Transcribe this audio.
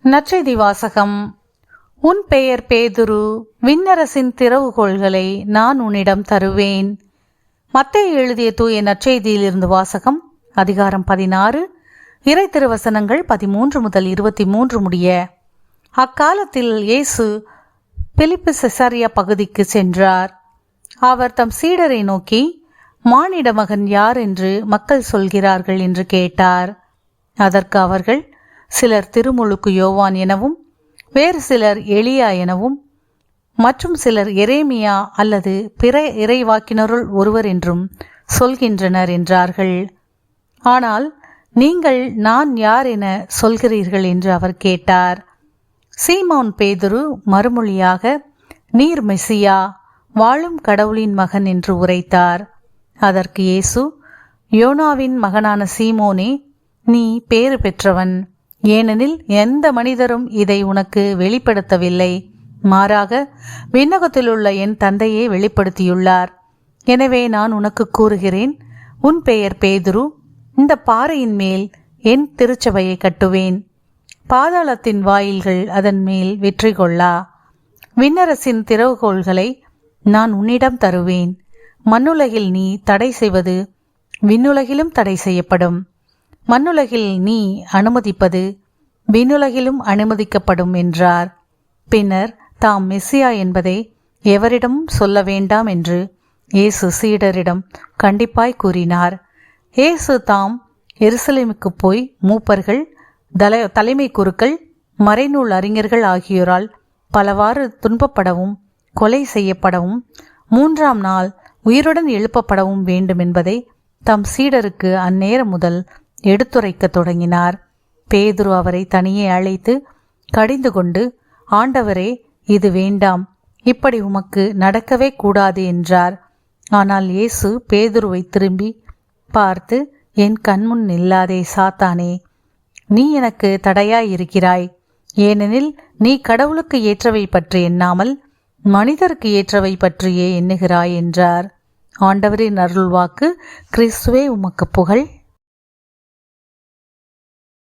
நற்செய்தி வாசகம். உன் பெயர் பேதுரு, விண்ணரசின் திறவுகோள்களை நான் உன்னிடம் தருவேன். மத்தேயு எழுதிய தூய நற்செய்தியிலிருந்து வாசகம். அதிகாரம் 16, இறை திருவசனங்கள் 13 முதல் 23 முடிய. அக்காலத்தில் இயேசு பிலிப்பு செசாரியா பகுதிக்கு சென்றார். அவர் தம் சீடரை நோக்கி, மானிட மகன் யார் என்று மக்கள் சொல்கிறார்கள் என்று கேட்டார். அதற்கு அவர்கள், சிலர் திருமுழுக்கு யோவான் எனவும், வேறு சிலர் எலியா எனவும், மற்றும் சிலர் எரேமியா அல்லது பிற இறைவாக்கினருள் ஒருவர் என்றும் சொல்கின்றனர் என்றார்கள். ஆனால் நீங்கள் நான் யார் என சொல்கிறீர்கள் என்று அவர் கேட்டார். சீமோன் பேதுரு மறுமொழியாக, நீர் மெசியா, வாழும் கடவுளின் மகன் என்று உரைத்தார். அதற்கு இயேசு, யோனாவின் மகனான சீமோனே, நீ பேறு பெற்றவன். ஏனெனில் எந்த மனிதரும் இதை உனக்கு வெளிப்படுத்தவில்லை, மாறாக விண்ணகத்திலுள்ள என் தந்தையே வெளிப்படுத்தியுள்ளார். எனவே நான் உனக்கு கூறுகிறேன், உன் பெயர் பேதுரு. இந்த பாறையின் மேல் என் திருச்சபையை கட்டுவேன். பாதாளத்தின் வாயில்கள் அதன் மேல் வெற்றி கொள்ளா. விண்ணரசின் திறவுகோள்களை நான் உன்னிடம் தருவேன். மண்ணுலகில் நீ தடை செய்வது விண்ணுலகிலும் தடை செய்யப்படும். மண்ணுலகில் நீ அனுமதிப்பது விண்ணுலகிலும் அனுமதிக்கப்படும் என்றார். பின்னர் தாம் மெசியா என்பதை எவரிடமும் சொல்ல வேண்டாம் என்று இயேசு சீடரிடம் கண்டிப்பாய் கூறினார். இயேசு தாம் எருசலேமுக்கு போய் மூப்பர்கள், தலைமை குருக்கள், மறைநூல் அறிஞர்கள் ஆகியோரால் பலவாறு துன்பப்படவும், கொலை செய்யப்படவும், 3ஆம் நாள் உயிருடன் எழுப்பப்படவும் வேண்டும் என்பதை தம் சீடருக்கு அந்நேரம் முதல் எடுத்துரைக்க தொடங்கினார். பேதுரு அவரை தனியே அழைத்து கடிந்து கொண்டு, ஆண்டவரே, இது வேண்டாம், இப்படி உமக்கு நடக்கவே கூடாது என்றார். ஆனால் இயேசு பேதுருவை திரும்பி பார்த்து, என் கண்முன் நில்லாதே சாத்தானே, நீ எனக்கு தடையாயிருக்கிறாய். ஏனெனில் நீ கடவுளுக்கு ஏற்றவை பற்றி எண்ணாமல் மனிதருக்கு ஏற்றவை பற்றியே எண்ணுகிறாய் என்றார். ஆண்டவரின் அருள்வாக்கு. கிறிஸ்துவே உமக்கு புகழ்.